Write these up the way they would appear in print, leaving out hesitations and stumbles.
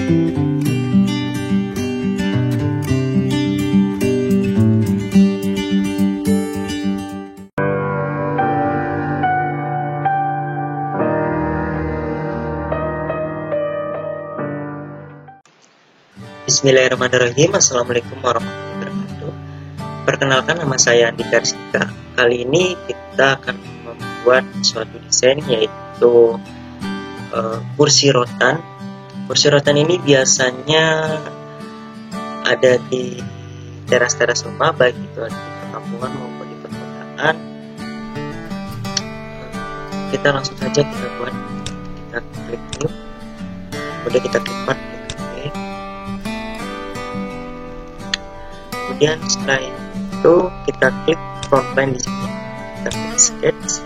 Bismillahirrahmanirrahim. Assalamualaikum warahmatullahi wabarakatuh. Perkenalkan, nama saya Andika Rizka. Kali ini kita akan membuat suatu desain, yaitu kursi rotan. Kursi rotan ini biasanya ada di teras-teras rumah, baik itu di perkampungan maupun di perkotaan. Kita langsung saja kita buat. Kita klik new, kemudian kita klik part. Kemudian setelah itu kita klik front line di sini, kita klik sketch.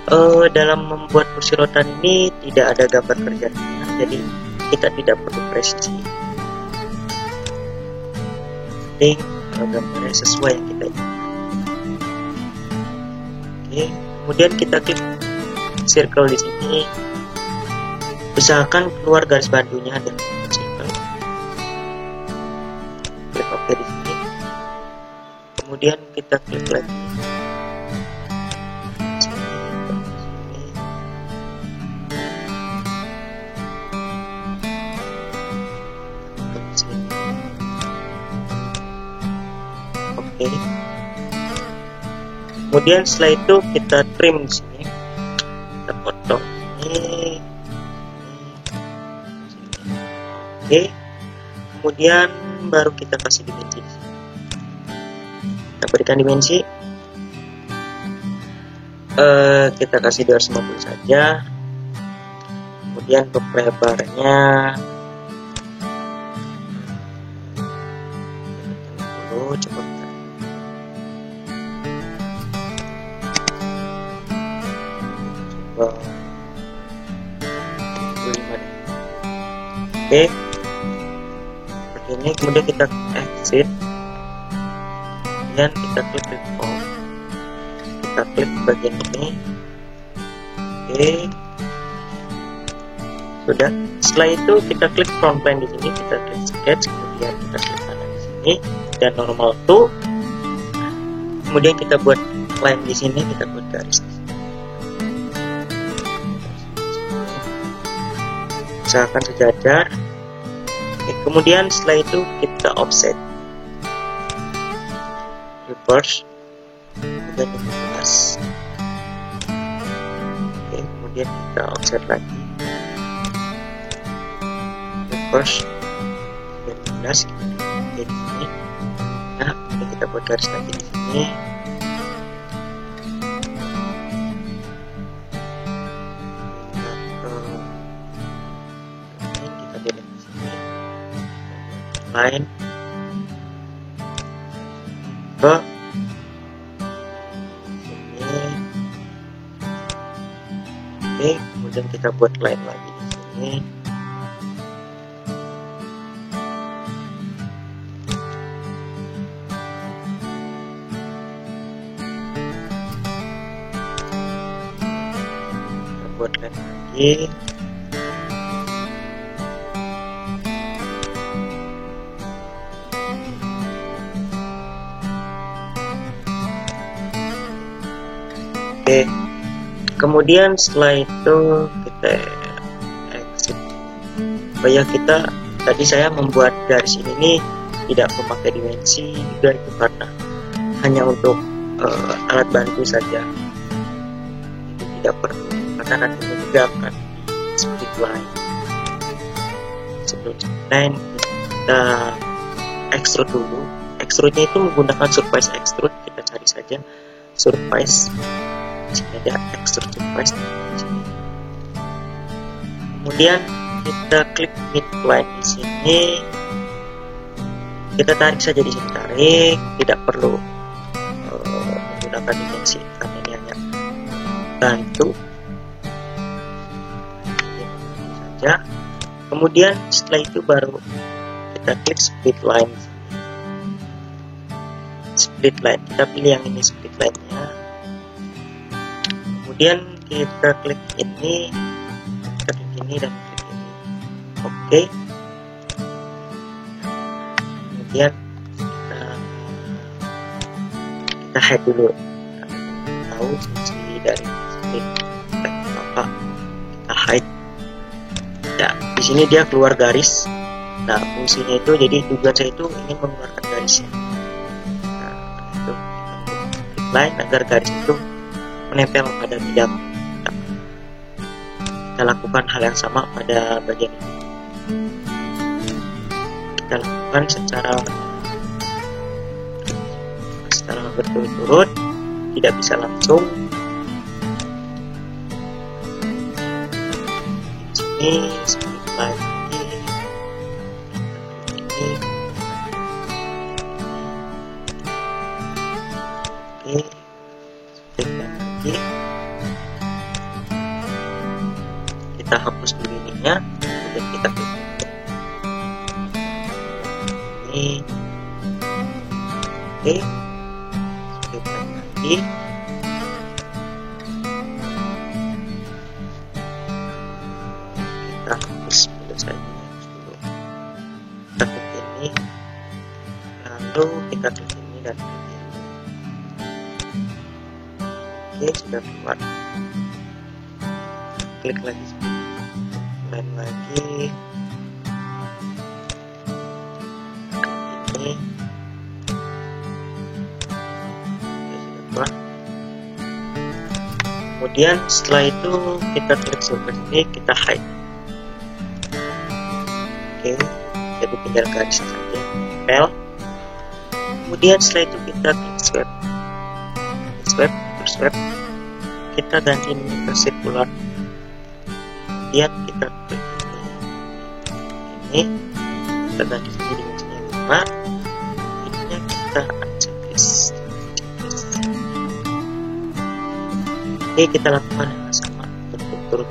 Oh ya, dalam membuat kursi rotan ini tidak ada gambar kerjanya, jadi kita tidak perlu presisi. Penting gambarnya sesuai yang kita inginkan. Oke, kemudian kita klik circle di sini. Usahakan keluar garis bantunya dengan circle. Klik OK di sini. Kemudian kita klik lagi. Oke. Kemudian setelah itu kita trim di sini. Kita potong ini. Oke. Kemudian baru kita kasih dimensi di sini. Kita berikan dimensi. Kita kasih 250 saja. Kemudian untuk lebarnya coba kita. Coba 25. Oke. Ini kemudian kita exit, kemudian kita klik off, kita klik bagian ini. Oke, sudah. Setelah itu kita klik front line di sini, kita klik sketch, kemudian kita klik kanan di sini dan normal to. Kemudian kita buat line di sini, kita buat garis di sini. Usahakan sejajar. Kemudian setelah itu kita offset, reverse, kemudian 15. Oke, kemudian kita offset lagi, reverse, kemudian 15. Oke, di sini. Nah, ini kita buat garis lagi di sini. Line ke sini. Oke, kemudian kita buat line lagi di sini. Kita buat line lagi. Oke, kemudian setelah itu kita exit. Oh ya, kita tadi saya membuat garis ini tidak memakai dimensi juga, itu karena hanya untuk alat bantu saja, itu tidak perlu karena nanti juga akan di split line. Sebelum split line kita extrude dulu. Extrude-nya itu menggunakan surface extrude, kita cari saja surface. Sini ada extrude surface. Kemudian kita klik midline di sini. Kita tarik saja di sini, tarik, tidak perlu menggunakan dimensi karena ini hanya bantu. Saja. Kemudian setelah itu baru kita klik split line. Split line, kita pilih yang ini split line-nya. Kemudian kita klik ini, ini dan klik ini. Oke. Kemudian kita hide dulu. Tahu fungsi dari split apa? Kita hide. Ya, di sini dia keluar garis. Nah, fungsinya itu jadi tujuan saya itu ingin mengeluarkan garisnya. Nah, itu kita line agar garis itu menempel pada bidang. Kita lakukan hal yang sama pada bagian ini. Kita lakukan secara berturut-turut, tidak bisa langsung. Ini sedikit lagi. Ini. Oke, sedikit lagi. Kita hapus dulu ininya, kemudian kita klik ini. Oke, sedikit lagi. Kita hapus dulu saja dulu. Kita klik ini, lalu kita klik ini dan klik ini. Oke, sudah keluar. Klik lagi, lain lagi. Ini. Oke, sudah keluar. Kemudian setelah itu kita klik surface ini, kita hide. Oke, jadi tinggal garis saja, pel. Kemudian setelah itu kita klik swipe, swipe, kita ganti ini ke circular. Kemudian kita klik ini, kita ganti sini dimensinya 5. Ininya kita checklist. Oke, kita lakukan yang sama berturut-turut.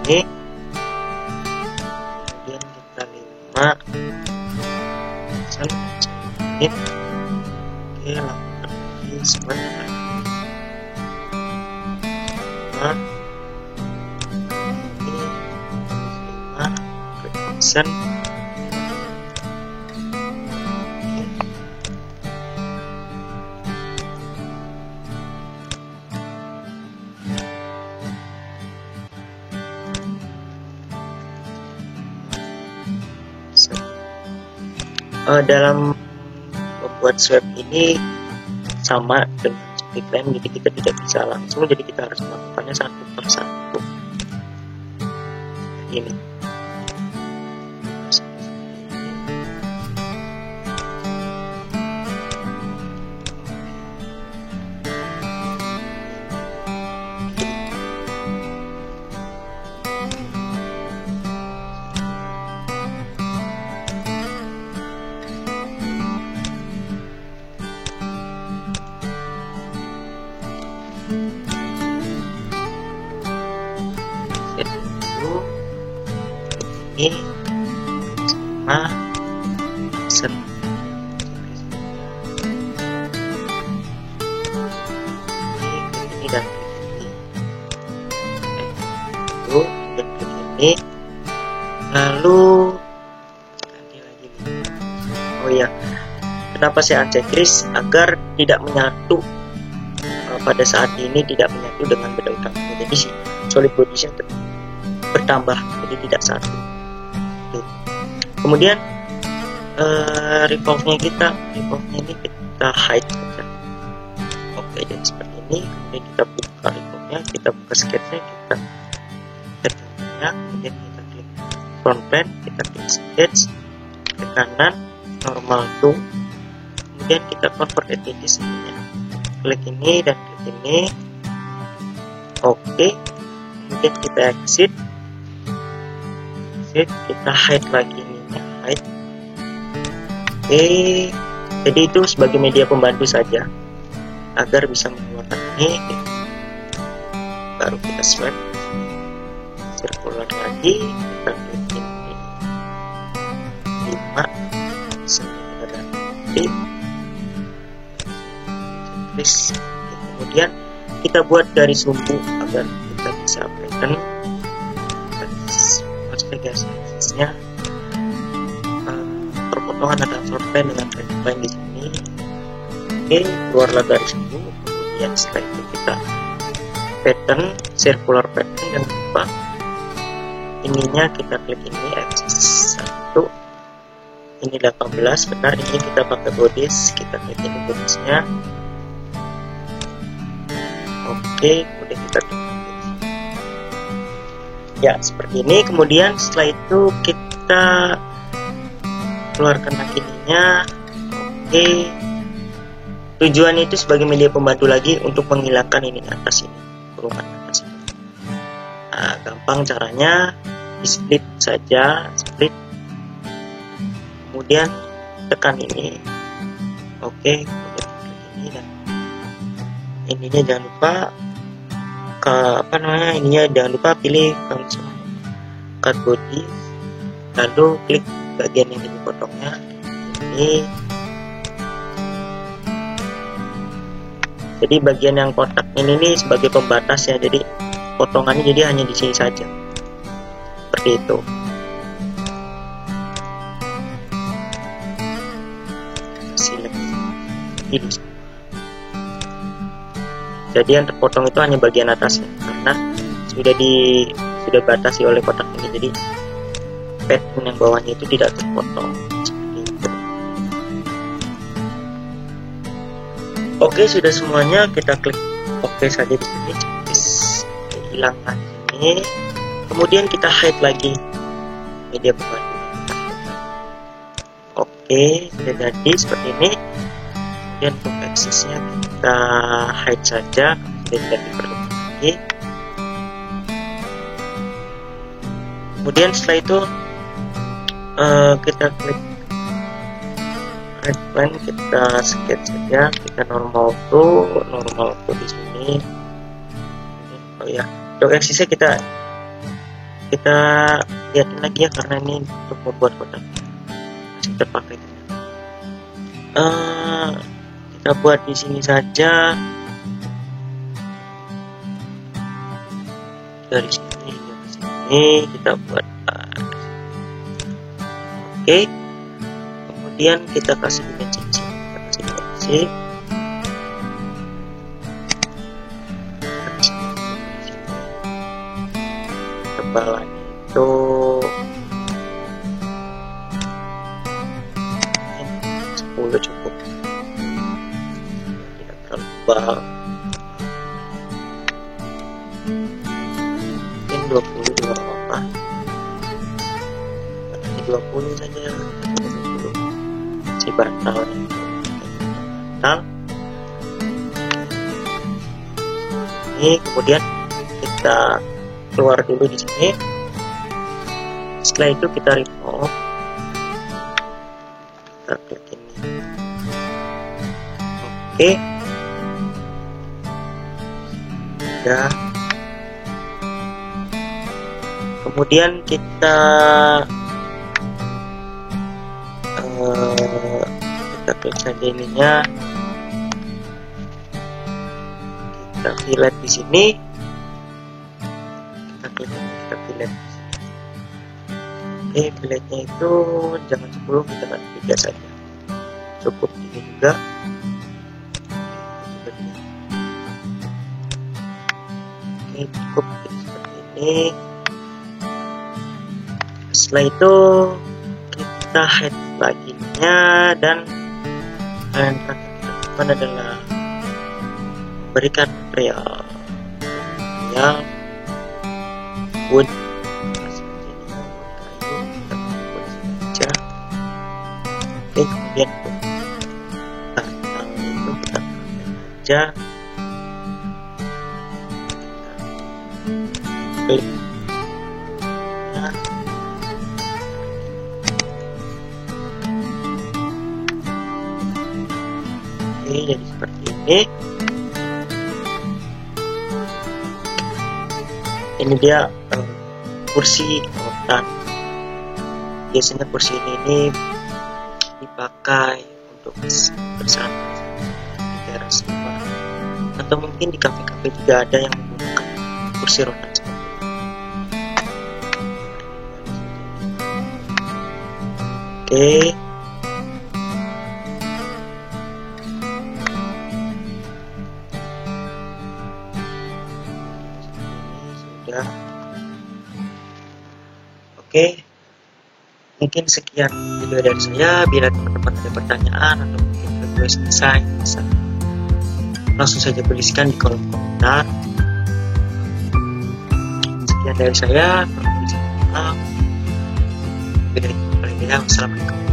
Ini, kemudian kita 5 menit. Oke, lakukan lagi semuanya lagi. 5 ini 5 reaction. Dalam membuat swap ini sama dengan split line, jadi kita tidak bisa langsung, jadi kita harus melakukannya satu persatu. Ini. Ini sama set ini dan ini lalu dan ini lalu ganti lagi. Oh ya, kenapa saya unchecklist? Agar tidak menyatu pada saat ini, tidak menyatu dengan beda utamanya. Jadi si solid bodies yang bertambah, jadi tidak satu. Kemudian revolve-nya ini kita hide saja. Oke, jadi seperti ini. Kemudian kita buka revolve-nya, kita buka sketch-nya, kita gambarnya, kemudian kita klik front plane, kita klik sketch ke kanan, normal to, kemudian kita convert entities ini. Klik ini dan klik ini. Oke, kemudian kita exit, kita hide lagi. Oke, jadi itu sebagai media pembantu saja agar bisa mengeluarkan ini. Baru kita swipe circular lagi, kita klik ini 5 sini kita ganti checklist. Kemudian kita buat garis sumbu agar kita bisa pattern aksesnya. Perpotongan ada shortline dengan redline di sini. Oke, keluarlah garis sumbu. Kemudian setelah itu kita pattern, circular pattern, jangan lupa ininya kita klik ini axis 1, ini 18, benar, ini kita pakai bodies, kita klik ini bodiesnya. Oke, kemudian kita klik ya seperti ini. Kemudian setelah itu kita keluarkan lagi ininya. Oke, tujuannya itu sebagai media pembantu lagi untuk menghilangkan ini atas ini, kurungan atas ini. Nah, gampang caranya, di split saja, split, kemudian tekan ini. Oke, kemudian klik ini dan ininya jangan lupa ininya jangan lupa pilih langsung cut body, lalu klik bagian yang dipotongnya ini. Jadi bagian yang kotak ini sebagai pembatas ya, jadi potongannya jadi hanya di sini saja, seperti itu. Jadi yang terpotong itu hanya bagian atasnya karena sudah batasi oleh kotak ini, jadi pattern yang bawahnya itu tidak terpotong seperti itu. Oke, sudah semuanya, kita klik oke saja di sini, hilangkan ini. Kemudian kita hide lagi media pembantu. Oke, sudah jadi seperti ini. Kemudian untuk aksesnya kita hide saja, sudah tidak diperlukan lagi. Kemudian setelah itu kita klik redline, kita sketch saja, kita normal to di sini. Oh ya, untuk aksesnya kita lihatin lagi ya, karena ini untuk membuat kotaknya masih terpakai. Kita buat di sini saja, dari sini ke sini kita buat. Oke, kemudian kita kasih dimensi, tebalan itu 10 cukup, tidak terlalu tebal. Mungkin 20 juga apa-apa, ini 20 saja, 20 si bantal ini. Kemudian kita keluar dulu di sini. Setelah itu kita remove, kita klik ini. Oke, sudah. Kemudian kita klik saja ininya, kita fillet di sini, kita klik ini, kita fillet. Oke, filletnya itu jangan 10, kita kan 3 saja, cukup ini juga. Oke, cukup seperti ini. Setelah itu kita hide bagiannya, dan yang terakhir kita lakukan adalah berikan material wood, kayu, kemudian batang itu kita pakai aja, klik. Jadi seperti ini. Ini dia kursi rotan. Biasanya kursi ini dipakai untuk bersantai di teras rumah. atau mungkin di kafe-kafe juga ada yang menggunakan kursi roda seperti itu. Oke. Sudah. Oke. Mungkin sekian video dari saya. Bila teman-teman ada pertanyaan atau mungkin request desain, bisa langsung saja tuliskan di kolom komentar. Sekian dari saya. Wassalamualaikum.